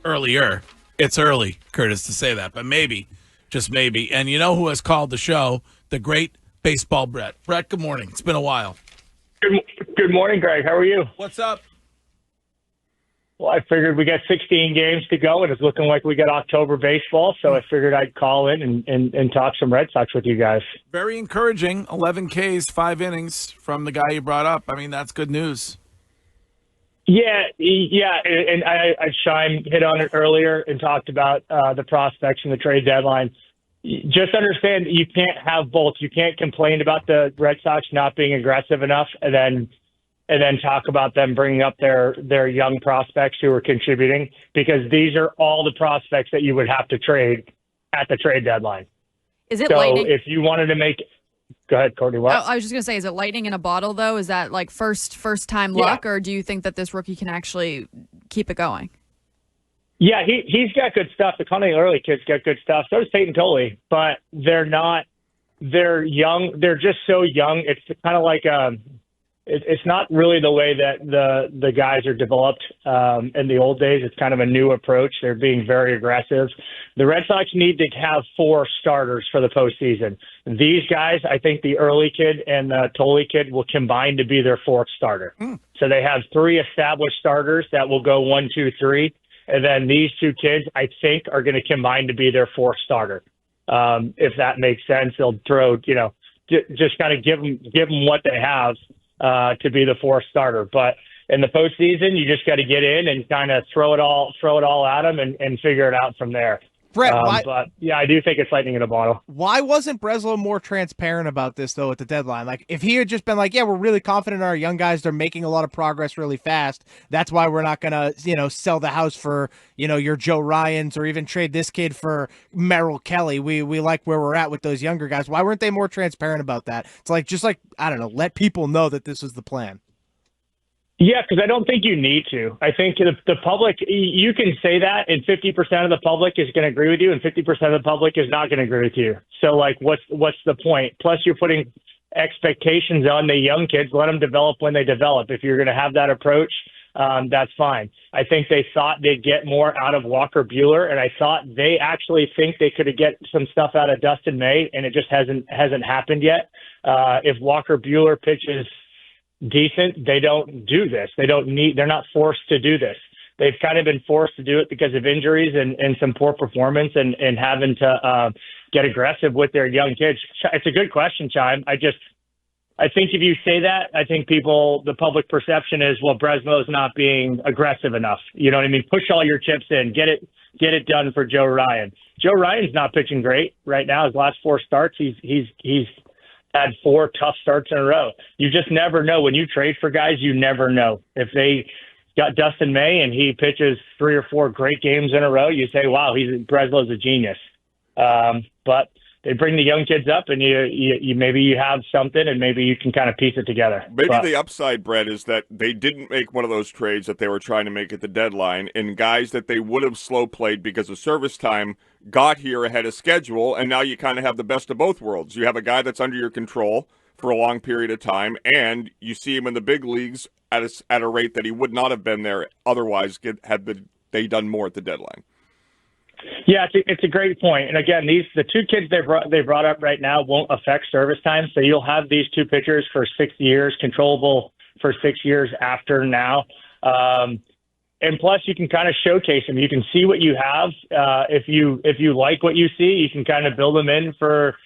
earlier. It's early, Curtis, to say that, but maybe, just maybe. And you know who has called the show? The great baseball Brett. Brett, good morning. It's been a while. Good morning, Greg. How are you? What's up? Well, I figured we got 16 games to go, and it's looking like we got October baseball, so I figured I'd call in and talk some Red Sox with you guys. Very encouraging. 11 Ks, 5 innings from the guy you brought up. I mean, that's good news. Yeah, and Shime hit on it earlier and talked about the prospects and the trade deadline. Just understand you can't have both. You can't complain about the Red Sox not being aggressive enough and then talk about them bringing up their young prospects who are contributing, because these are all the prospects that you would have to trade at the trade deadline. Is it so lightning? If you wanted to make – go ahead, Courtney. What? Oh, I was just going to say, is it lightning in a bottle, though? Is that like first time luck, or do you think that this rookie can actually keep it going? Yeah, he's got good stuff. The Connelly early kids got good stuff. So does Payton Tolle, but they're not – they're young. They're just so young. It's kind of like it's not really the way that the guys are developed in the old days. It's kind of a new approach. They're being very aggressive. The Red Sox need to have 4 starters for the postseason. These guys, I think the early kid and the Tolle kid will combine to be their 4th starter. So they have 3 established starters that will go 1, 2, 3. And then these 2 kids, I think, are going to combine to be their 4th starter. If that makes sense, they'll throw, just kind of give them what they have to be the 4th starter. But in the postseason, you just got to get in and kind of throw it all at them and figure it out from there. Brett, but yeah, I do think it's lightning in a bottle. Why wasn't Breslow more transparent about this, though, at the deadline? Like, if he had just been like, yeah, we're really confident in our young guys, they're making a lot of progress really fast, that's why we're not going to, sell the house for, your Joe Ryans, or even trade this kid for Merrill Kelly. We like where we're at with those younger guys. Why weren't they more transparent about that? It's like, I don't know, let people know that this was the plan. Yeah, because I don't think you need to. I think the public, you can say that, and 50% of the public is going to agree with you, and 50% of the public is not going to agree with you. So, what's the point? Plus, you're putting expectations on the young kids. Let them develop when they develop. If you're going to have that approach, that's fine. I think they thought they'd get more out of Walker Buehler, and I thought they actually think they could get some stuff out of Dustin May, and it just hasn't happened yet. If Walker Buehler pitches decent, they don't do this. They're not forced to do this. They've kind of been forced to do it because of injuries and some poor performance and having to get aggressive with their young kids. It's a good question, Chime. I think if you say that, I think the public perception is, well, Breslow's not being aggressive enough. You know what I mean? Push all your chips in, get it done for Joe Ryan. Joe Ryan's not pitching great right now. His last 4 starts, he's had 4 tough starts in a row. You just never know. When you trade for guys, you never know. If they got Dustin May and he pitches 3 or 4 great games in a row, you say, wow, Breslow's a genius. But they bring the young kids up, and you maybe you have something, and maybe you can kind of piece it together. Maybe the upside, Brett, is that they didn't make one of those trades that they were trying to make at the deadline, and guys that they would have slow played because of service time got here ahead of schedule, and now you kind of have the best of both worlds. You have a guy that's under your control for a long period of time, and you see him in the big leagues at a rate that he would not have been there otherwise had they done more at the deadline. Yeah, it's a great point. And again, the 2 kids they brought up right now won't affect service time. So you'll have these 2 pitchers for 6 years, controllable for 6 years after now. And plus, you can kind of showcase them. You can see what you have. If you like what you see, you can kind of build them in for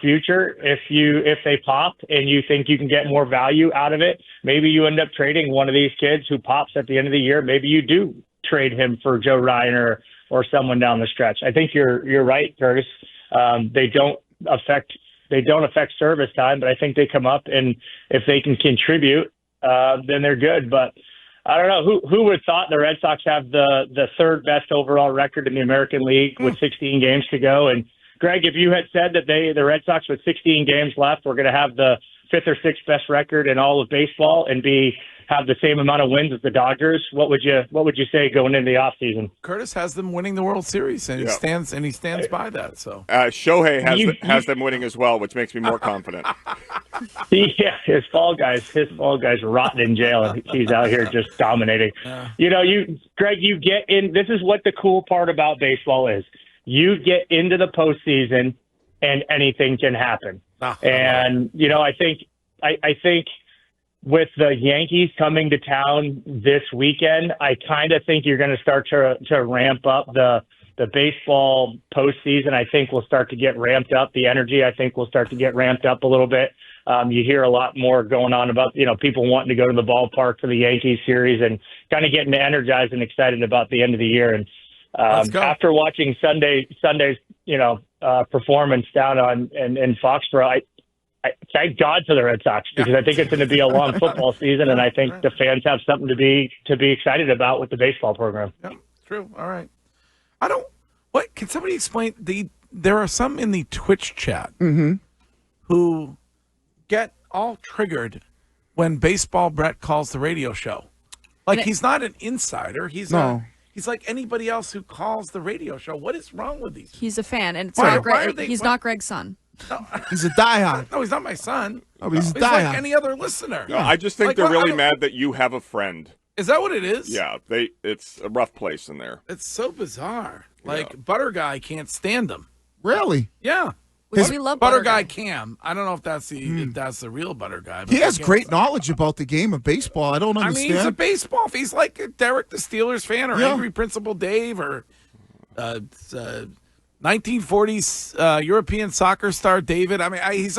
future. If they pop and you think you can get more value out of it, maybe you end up trading one of these kids who pops at the end of the year. Maybe you do trade him for Joe Ryan or someone down the stretch. I think you're right, Curtis. They don't affect service time, but I think they come up, and if they can contribute, then they're good. But I don't know who would have thought the Red Sox have the 3rd best overall record in the American League with 16 games to go, and Greg, if you had said that the Red Sox with 16 games left were going to have the fifth or sixth best record in all of baseball and have the same amount of wins as the Dodgers, what would you say going into the offseason? Curtis has them winning the World Series, and he stands by that. So Shohei has them winning as well, which makes me more confident. Yeah, his fall guys rotting in jail, and he's out here just dominating. Greg, you get in. This is what the cool part about baseball is. You get into the postseason, and anything can happen. And I think with the Yankees coming to town this weekend, I kind of think you're going to start to ramp up the baseball postseason. I think we'll start to get ramped up. The energy, I think, will start to get ramped up a little bit. You hear a lot more going on about, people wanting to go to the ballpark for the Yankees series and kind of getting energized and excited about the end of the year. And after watching Sunday's, performance down in Foxborough, I thank God for the Red Sox because I think it's going to be a long football season, and I think the fans have something to be excited about with the baseball program. Yeah, true. All right. Can somebody explain there are some in the Twitch chat who get all triggered when Baseball Brett calls the radio show. Like he's not an insider. He's like anybody else who calls the radio show. What is wrong with these? He's a fan, and he's not Greg's son. No. He's a diehard. No, he's not my son. Oh, but he's a diehard. Like any other listener. No, I just think they're really mad that you have a friend. Is that what it is? Yeah, it's a rough place in there. It's so bizarre. Like Butter Guy can't stand him. Really? Yeah. We love Butter Guy Cam. I don't know if that's the real Butter Guy. But he has great knowledge about the game of baseball. I don't understand. He's a baseball. He's like Derek, the Steelers fan, or Angry Principal Dave, or 1940s European soccer star David. He's a